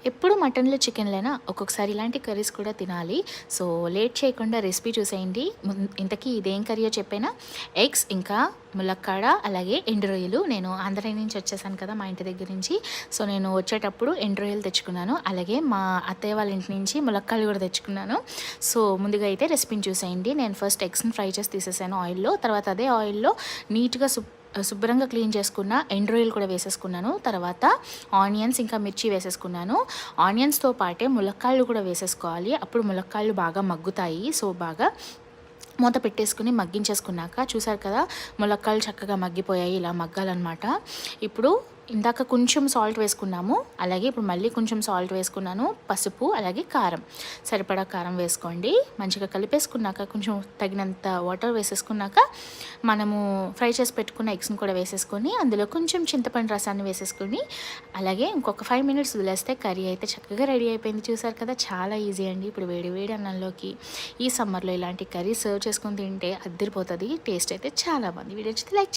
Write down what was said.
ఎప్పుడు మటన్‌లో, చికెన్‌లోనా ఒక్కొక్కసారి ఇలాంటి కర్రీస్ కూడా తినాలి. సో, లేట్ చేయకుండా రెసిపీ చూసేయండి. ఇంతకీ ఇదేం కర్రీయో చెప్పేనా? ఎగ్స్ ఇంకా ములక్కాడ అలాగే ఎండు రొయ్యలు. నేను ఆంధ్ర నుంచి వచ్చేసాను కదా! మా ఇంటి దగ్గర నుంచి. సో, నేను వచ్చేటప్పుడు ఎండు రొయ్యలు తెచ్చుకున్నాను. అలాగే మా అత్తయ్య వాళ్ళ ఇంటి నుంచి ములక్కాడలు కూడా తెచ్చుకున్నాను. సో, ముందుగా అయితే రెసిపీని చూసేయండి. నేను ఫస్ట్ ఎగ్స్‌ని ఫ్రై చేసి తీసేసాను ఆయిల్‌లో. తర్వాత అదే ఆయిల్‌లో నీట్‌గా శుభ్రంగా క్లీన్ చేసుకున్న ఎండు రొయ్యలు కూడా వేసేసుకున్నాను. తర్వాత ఆనియన్స్ ఇంకా మిర్చి వేసేసుకున్నాను. ఆనియన్స్‌తో పాటే ములక్కాడలు కూడా వేసేసుకోవాలి. అప్పుడు ములక్కాడలు బాగా మగ్గుతాయి. సో, బాగా మూత పెట్టేసుకుని మగ్గించేసుకున్నాక చూసారు కదా, ములక్కాడలు చక్కగా మగ్గిపోయాయి. ఇలా మగ్గాలన్నమాట. ఇప్పుడు ఇందాక కొంచెం సాల్ట్ వేసుకున్నాము. అలాగే ఇప్పుడు మళ్ళీ కొంచెం సాల్ట్ వేసుకున్నాను. పసుపు అలాగే కారం, సరిపడా కారం వేసుకోండి. మంచిగా కలిపేసుకున్నాక కొంచెం తగినంత వాటర్ వేసేసుకున్నాక మనము ఫ్రై చేసి పెట్టుకున్న ఎగ్స్ని కూడా వేసేసుకొని అందులో కొంచెం చింతపండు రసాన్ని వేసేసుకొని అలాగే ఇంకొక 5 మినిట్స్ వదిలేస్తే కర్రీ అయితే చక్కగా రెడీ అయిపోయింది. చూసారు కదా, చాలా ఈజీ అండి. ఇప్పుడు వేడి వేడి అన్నంలోకి ఈ సమ్మర్లో ఇలాంటి కర్రీ సర్వ్ చేసుకొని తింటే అద్దరిపోతుంది. టేస్ట్ అయితే చాలా బాగుంది. వీడియో నచ్చితే లైక్